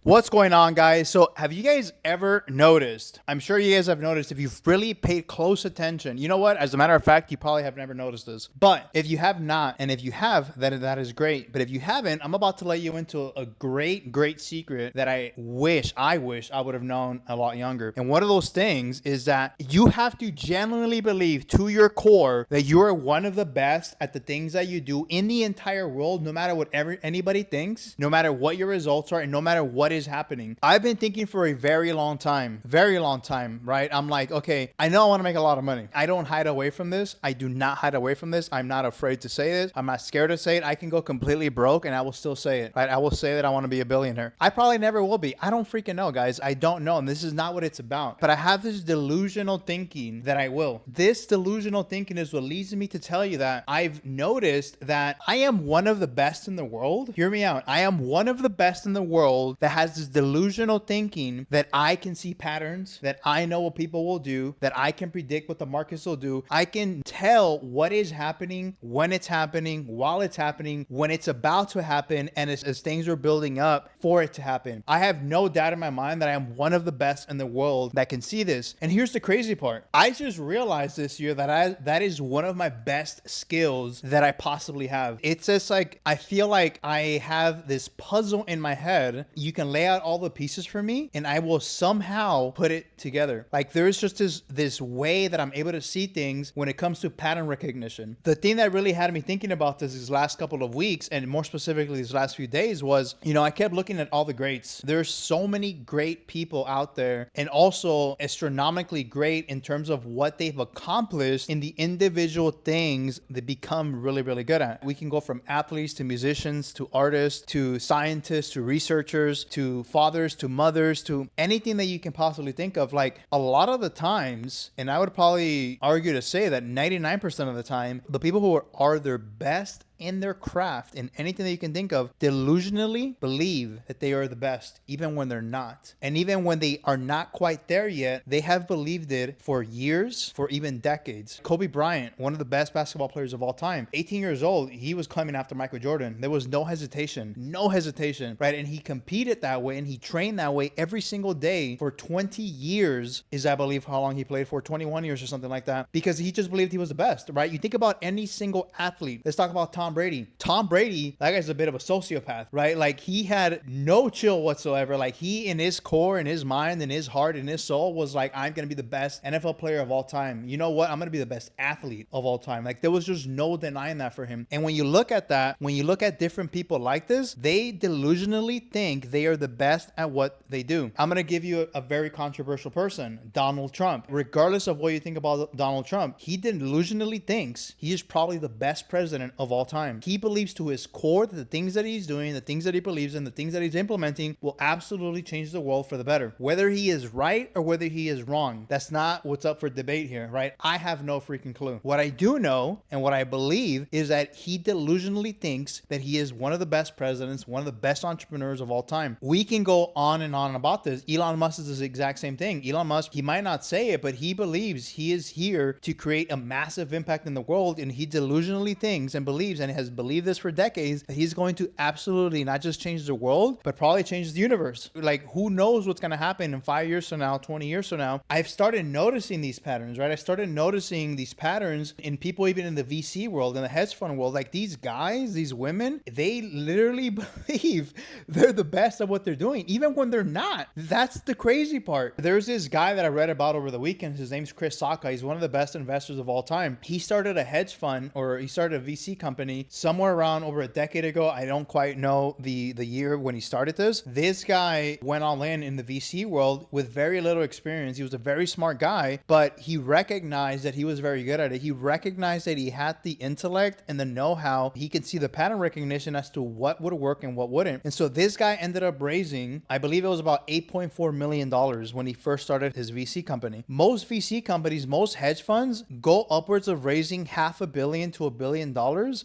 What's going on, guys? So have you guys ever noticed, I'm sure you guys have noticed if you've really paid close attention, you know what? As a matter of fact, you probably have never noticed this. But if you have not, and if you have, then that is great. But if you haven't, I'm about to let you into a great secret that I wish I would have known a lot younger. And one of those things is that you have to genuinely believe to your core that you are one of the best at the things that you do in the entire world, no matter what anybody thinks, no matter what your results are, and no matter what is happening. I've been thinking for a very long time, right? I'm like, okay, I know I want to make a lot of money. I don't hide away from this. I do not hide away from this. I'm not afraid to say this. I'm not scared to say it. I can go completely broke and I will still say it, right? I will say that I want to be a billionaire. I probably never will be. I don't freaking know, guys. I don't know. And this is not what it's about. But I have this delusional thinking that I will. This delusional thinking is what leads me to tell you that I've noticed that I am one of the best in the world. Hear me out. I am one of the best in the world that has this delusional thinking that I can see patterns, that I know what people will do, that I can predict what the markets will do. I can tell what is happening, when it's happening, while it's happening, when it's about to happen, and as things are building up for it to happen. I have no doubt in my mind that I am one of the best in the world that can see this. And here's the crazy part. I just realized this year that that is one of my best skills that I possibly have. It's just like, I feel like I have this puzzle in my head. You can lay out all the pieces for me and I will somehow put it together. Like there's just this way that I'm able to see things when it comes to pattern recognition. The thing that really had me thinking about this these last couple of weeks, and more specifically these last few days, was, I kept looking at all the greats. There's so many great people out there, and also astronomically great in terms of what they've accomplished in the individual things they become really, really good at. We can go from athletes to musicians to artists to scientists to researchers to fathers to mothers to anything that you can possibly think of. Like a lot of the times, and I would probably argue to say that 99% of the time, the people who are their best in their craft, in anything that you can think of, delusionally believe that they are the best, even when they're not. And even when they are not quite there yet, they have believed it for years, for even decades. Kobe Bryant, one of the best basketball players of all time, 18 years old, he was coming after Michael Jordan. There was no hesitation, right? And he competed that way and he trained that way every single day for 20 years, is I believe how long he played for, 21 years or something like that, because he just believed he was the best, right? You think about any single athlete. Let's talk about Tom Brady. Tom Brady, that guy's a bit of a sociopath, right? Like he had no chill whatsoever. Like he, in his core, in his mind, in his heart, in his soul, was like, I'm going to be the best NFL player of all time. You know what? I'm going to be the best athlete of all time. Like there was just no denying that for him. And when you look at that, when you look at different people like this, they delusionally think they are the best at what they do. I'm going to give you a very controversial person, Donald Trump. Regardless of what you think about Donald Trump, he delusionally thinks he is probably the best president of all time. He believes to his core that the things that he's doing, the things that he believes in, the things that he's implementing will absolutely change the world for the better. Whether he is right or whether he is wrong, that's not what's up for debate here, right? I have no freaking clue. What I do know and what I believe is that he delusionally thinks that he is one of the best presidents, one of the best entrepreneurs of all time. We can go on and on about this. Elon Musk is the exact same thing. Elon Musk, he might not say it, but he believes he is here to create a massive impact in the world, and he delusionally thinks and believes and has believed this for decades that he's going to absolutely not just change the world, but probably change the universe. Like who knows what's going to happen in 5 years from now, 20 years from now. I've started noticing these patterns, right? I started noticing these patterns in people even in the VC world, in the hedge fund world. Like these guys, these women, they literally believe they're the best at what they're doing, even when they're not. That's the crazy part. There's this guy that I read about over the weekend. His name's Chris Sacca. He's one of the best investors of all time. He started a hedge fund, or he started a VC company somewhere around over a decade ago. I don't quite know the year when he started this. This guy went all in the VC world with very little experience. He was a very smart guy, but he recognized that he was very good at it. He recognized that he had the intellect and the know-how. He could see the pattern recognition as to what would work and what wouldn't. And so this guy ended up raising, I believe it was about $8.4 million when he first started his VC company. Most VC companies, most hedge funds go upwards of raising $500 million to $1 billion.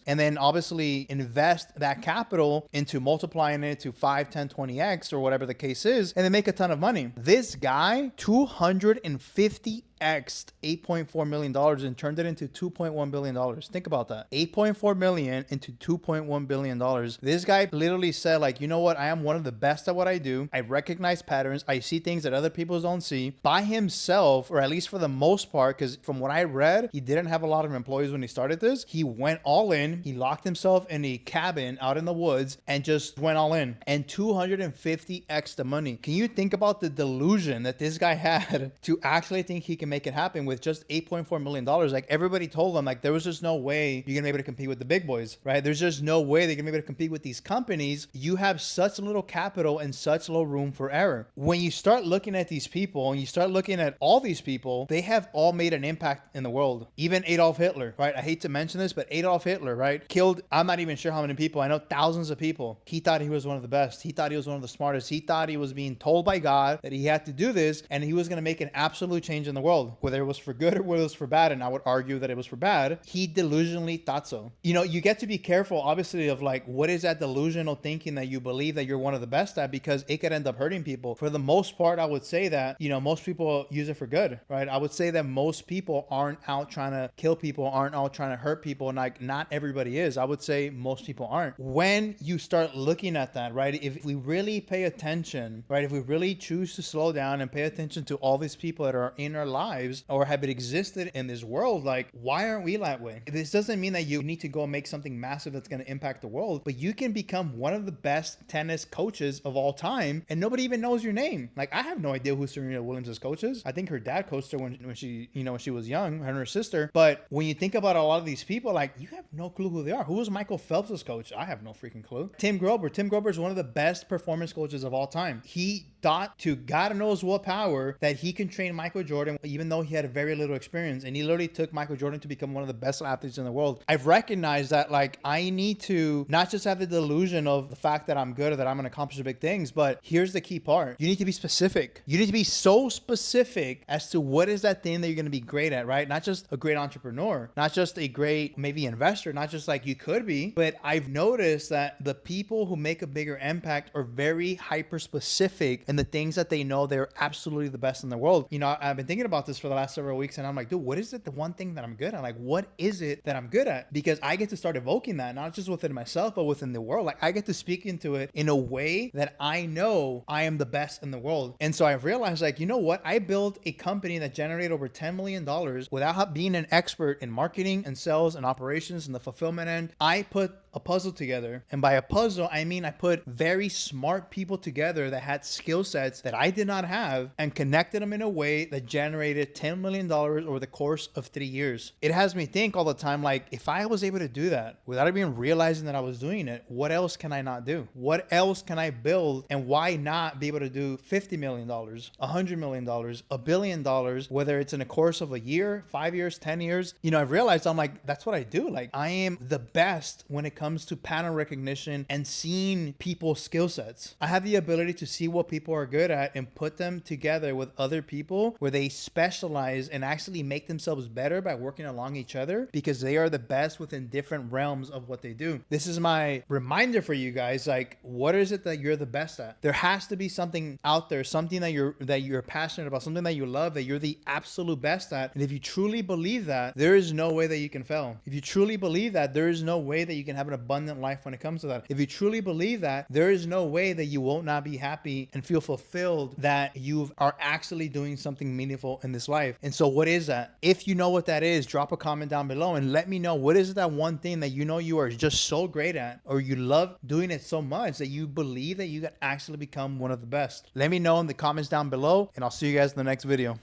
And then obviously invest that capital into multiplying it to 5, 10, 20x or whatever the case is, and they make a ton of money. This guy, $258 10x'd $8.4 million and turned it into $2.1 billion. Think about that. 8.4 million into $2.1 billion. This guy literally said, like, you know what? I am one of the best at what I do. I recognize patterns. I see things that other people don't see by himself, or at least for the most part, because from what I read, he didn't have a lot of employees when he started this. He went all in. He locked himself in a cabin out in the woods and just went all in, and 250x the money. Can you think about the delusion that this guy had to actually think he can make it happen with just $8.4 million? Like, everybody told him, like, there was just no way you're gonna be able to compete with the big boys, right? There's just no way they're gonna be able to compete with these companies. You have such little capital and such low room for error. When you start looking at these people and you start looking at all these people, they have all made an impact in the world. Even Adolf Hitler, right? I hate to mention this, but Adolf Hitler, right, killed, I'm not even sure how many people. I know thousands of people. He thought he was one of the best. He thought he was one of the smartest. He thought he was being told by God that he had to do this, and he was going to make an absolute change in the world, whether it was for good or whether it was for bad. And I would argue that it was for bad. He delusionally thought so. You know, you get to be careful, obviously, of like, what is that delusional thinking that you believe that you're one of the best at, because it could end up hurting people. For the most part, I would say that, you know, most people use it for good, right? I would say that most people aren't out trying to kill people, aren't out trying to hurt people. And like, not everybody is. I would say most people aren't. When you start looking at that, right, if we really pay attention, right, if we really choose to slow down and pay attention to all these people that are in our lives or have existed in this world, like, why aren't we that way? This doesn't mean that you need to go and make something massive that's going to impact the world, but you can become one of the best tennis coaches of all time and nobody even knows your name. Like, I have no idea who Serena Williams' coach is. I think her dad coached her when she, you know, when she was young, her and her sister. But when you think about a lot of these people, like, you have no clue who they are. Who was Michael Phelps' coach? I have no freaking clue. Tim Grover is one of the best performance coaches of all time. He thought to God knows what power that he can train Michael Jordan, even though he had very little experience. And he literally took Michael Jordan to become one of the best athletes in the world. I've recognized that, like, I need to not just have the delusion of the fact that I'm good or that I'm going to accomplish big things, but here's the key part. You need to be specific. You need to be so specific as to what is that thing that you're going to be great at, right? Not just a great entrepreneur, not just a great maybe investor, not just like you could be, but I've noticed that the people who make a bigger impact are very hyper specific in the things that they know they're absolutely the best in the world. You know, I've been thinking about this for the last several weeks and I'm like, dude, what is it? The one thing that I'm good at? Like, what is it that I'm good at? Because I get to start evoking that, not just within myself, but within the world. Like, I get to speak into it in a way that I know I am the best in the world. And so I've realized, like, you know what? I built a company that generated over $10 million without being an expert in marketing and sales and operations and the fulfillment end. I put a puzzle together. And by a puzzle, I mean I put very smart people together that had skill sets that I did not have and connected them in a way that generated $10 million over the course of 3 years. It has me think all the time, like, if I was able to do that without even realizing that I was doing it, what else can I not do? What else can I build? And why not be able to do $50 million, $100 million, $1 billion, whether it's in a course of a year, 5 years, 10 years? You know, I've realized I'm like, that's what I do. Like, I am the best when it comes to pattern recognition and seeing people's skill sets. I have the ability to see what people are good at and put them together with other people where they specialize and actually make themselves better by working along each other because they are the best within different realms of what they do. This is my reminder for you guys. Like, what is it that you're the best at? There has to be something out there, something that you're passionate about, something that you love, that you're the absolute best at. And if you truly believe that, there is no way that you can fail. If you truly believe that, there is no way that you can have an abundant life when it comes to that. If you truly believe that, there is no way that you won't not be happy and feel fulfilled that you are actually doing something meaningful in this life. And so what is that? If you know what that is, drop a comment down below and let me know, what is that one thing that you know you are just so great at, or you love doing it so much that you believe that you can actually become one of the best. Let me know in the comments down below, and I'll see you guys in the next video.